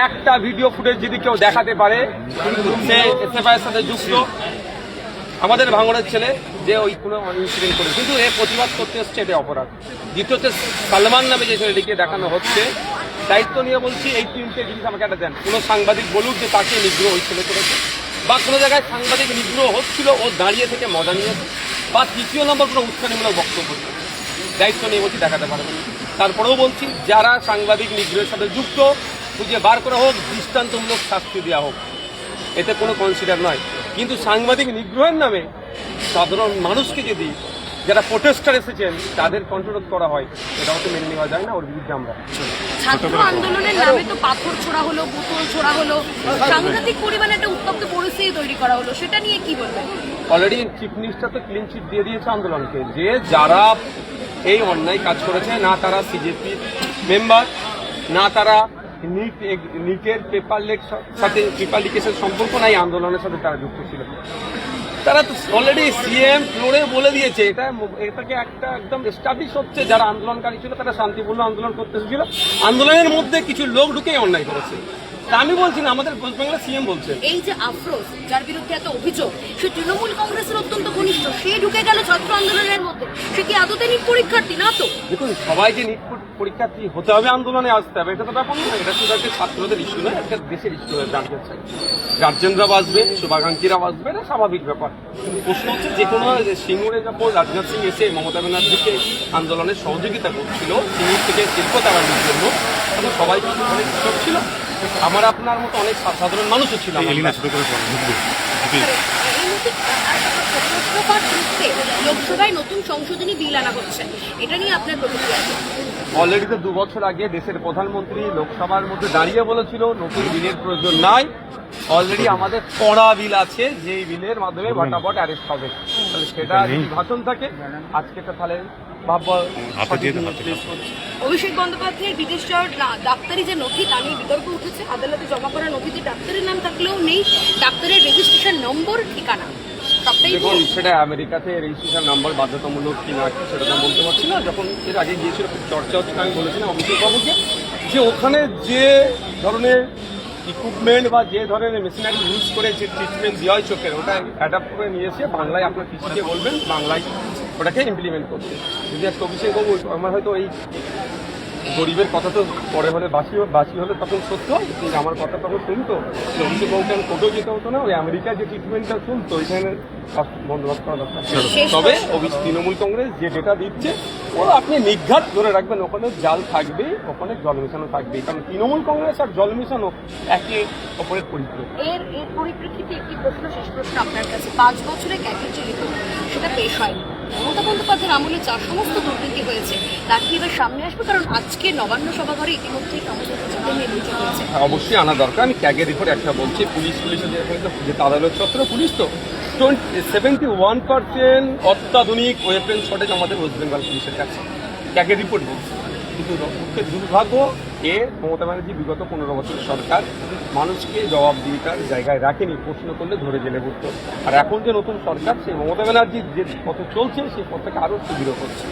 একটা video footage যদি কেউ দেখাতে পারে সে এসএফআই এর সাথে যুক্ত আমাদের ভাঙড়ের ছেলে যে ওই কোনো ইনসিডেন্ট করে, কিন্তু এ প্রতিবাদ করতে এসছে, এটা অপরাধ। দ্বিতীয়ত সালমান নামে যে ছেলেটিকে দেখানো হচ্ছে, দায়িত্ব নিয়ে বলছি এই তিনটে জিনিস আমাকে একটা দেন। কোনো সাংবাদিক বলুক যে তাকে নিগ্রহ ওই ছেলে করেছে, বা কোনো জায়গায় সাংবাদিক নিগ্রহ হচ্ছিল ও দাঁড়িয়ে থেকে মজা নিয়েছে, বা তৃতীয় নম্বর কোনো উস্কানিমূলক বক্তব্য। দায়িত্ব নিয়ে বলছি দেখাতে পারবে না। তারপরেও বলছি যারা সাংবাদিক নিগ্রহের সাথে যুক্ত খুঁজে বার করা হোক, দৃষ্টান্তমূলক শাস্তি দেওয়া হোক, এতে কোনো কনসিডার নয়। কিন্তু সাংবাদিক নিগ্রহের নামে সাধারণ মানুষকে যদি যারা প্রোটেস্টার এসেছেন তাদের কন্ট্রোল করা হয়, এটাও তো মেনে নেওয়া যায় না। ওর বিরুদ্ধে আমরা ছাত্র আন্দোলনের নামে তো পাথর ছোড়া হলো, বোতল ছোড়া হলো, সাংঘাতিক পরিমাণে একটা উত্তপ্ত পরিস্থিতি তৈরি করা হলো, সেটা নিয়ে কি বলবেন? অলরেডি চিফ মিনিস্টার তো ক্লিন চিট দিয়ে দিয়েছে আন্দোলনকে, যে যারা এই অন্যায় কাজ করেছে, না তারা সিজেপি মেম্বার, না তারা নিটের পেপার লিকের সম্পর্ক নাই, আন্দোলনের সাথে তারা যুক্ত ছিল। তারা তো অলরেডি সিএম ফ্লোরে বলে দিয়েছে, এটাকে একটা একদম এস্টাবলিশ হচ্ছে যারা আন্দোলনকারী ছিল তারা শান্তিপূর্ণ আন্দোলন করতে এসেছিল, আন্দোলনের মধ্যে কিছু লোক ঢুকেই অন্যায় করেছে। তা আমি বলছি না, আমাদের ওয়েস্ট বেঙ্গলের সিএম বলছে। এই যে আফরোজ, যার বিরুদ্ধে এত অভিযোগ, সে তৃণমূল কংগ্রেসের অত্যন্ত ঘনিষ্ঠ, সে ঢুকে গেল ছাত্র আন্দোলনের মধ্যে, সে কি আদতে নিট পরীক্ষার্থী না? তো দেখুন, সবাই যে নিট পরীক্ষার্থী হতে হবে আন্দোলনে আসতে হবে, এটা তো ব্যাপার না। এটা শুধু একটা ছাত্রদের ইস্যু নয়, একটা দেশের ইস্যু হয়ে গার্জেন চাই, গার্জেনরা বাঁচবে, শুভাকাঙ্ক্ষীরা বাঁচবে, এটা স্বাভাবিক ব্যাপার। প্রশ্ন হচ্ছে যে কোনো সিঙ্গুরে যখন রাজনাথ সিং এসে মমতা ব্যানার্জিকে আন্দোলনের সহযোগিতা করছিল সিঙ্গুর থেকে শিল্প তাড়ানোর জন্য, তখন সবাই কিন্তু অনেক কৃষক ছিল, আমার আপনার মতো অনেক সাধারণ মানুষও ছিল। লোকসভায় নতুন সংশোধনী বিল আনা হচ্ছে, এটা নিয়ে আপনার প্রতিক্রিয়া? অলরেডি তো 2 বছর আগে দেশের প্রধানমন্ত্রী লোকসভার মধ্যে দাঁড়িয়ে বলেছিল নতুন বিলের প্রয়োজন নাই, অলরেডি আমাদের কড়া বিল আছে, যেই বিলের মাধ্যমে বটাবট অ্যারেস্ট হবে। তাহলে সেটা যদি ভাষণ থাকে আজকে তো তাহলে অভিষেক বন্দ্যোপাধ্যায়ের বিদেশ যাওয়ার ডাক্তারি যে নথি, তা নিয়ে বিতর্ক উঠেছে। আদালতে জমা করা নথিতে ডাক্তারের নাম থাকলেও নেই ডাক্তারের রেজিস্ট্রেশন নম্বর, ঠিকানা। দেখুন, সেটা আমেরিকাতে রেজিস্ট্রেশন নাম্বার বাধ্যতামূলক কিনা সেটা তো বলতে পারছি না। যখন এর আগে গিয়েছিল খুব চর্চা হচ্ছে, আমি বলেছিলাম অভিষেক বাবুকে যে ওখানে যে ধরনের ইকুইপমেন্ট বা যে ধরনের মেশিনারি ইউজ করে যে ট্রিটমেন্ট দেওয়া হয় চোখের, ওটা অ্যাডাপ্ট করে নিয়ে এসে বাংলায় আপনার পিসিকে বলবেন বাংলায় ওটাকে ইমপ্লিমেন্ট করতে। যদি একটা অভিষেক বাবু, আমার হয়তো এই গরিবের কথা তো পরে হলে বাসি হলে তখন সত্য হয়, কিন্তু আমার কথা তখন শুনতো অভিষেক বাবুকে আমি কোথাও যেতে হতো না, ওই আমেরিকায় যে ট্রিটমেন্টটা শুনতো এখানে বন্দোবস্ত করা দরকার। তবে তৃণমূল কংগ্রেস যে ডেটা দিচ্ছে ও আপনি নিঘাত ধরে রাখবেন, ওখানে জাল থাকবেই, ওখানে জল মেশানো থাকবেই, কারণ তৃণমূল কংগ্রেস আর জল মেশানো একে অপরের পরিপূরক। এর পরিপ্রেক্ষিতে একটি প্রশ্ন, শেষ প্রশ্ন আপনার কাছে। 5 বছরে ক্যাগের যে রিপোর্ট, সেটা পেশ হয়নি। মমতা বন্দ্যোপাধ্যায়ের আমলে যা সমস্ত দুর্নীতি হয়েছে তার কি এবার সামনে আসবে? কারণ আজকে নবান্ন সভাঘরে ইতিমধ্যেই সমস্ত কিছু নিয়ে বৈঠক হয়েছে। অবশ্যই আনা দরকার। আমি ক্যাগের রিপোর্ট একটা বলছি, পুলিশের যে আদালত চত্বর পুলিশ তো 71% অত্যাধুনিক ওয়েপেন শর্টেজ আমাদের ওয়েস্ট বেঙ্গল পুলিশের কাছে, ক্যাগের রিপোর্ট বলছে। কিন্তু দুর্ভাগ্য মমতা ব্যানার্জি বিগত 15 বছর সরকার মানুষকে জবাবদিহিতার জায়গায় রাখেনি, প্রশ্ন করলে ধরে জেলে পড়তো। আর এখন যে নতুন সরকার, সেই মমতা ব্যানার্জির যে পথে চলছে সেই পথটাকে আরো সুদৃঢ় করছে।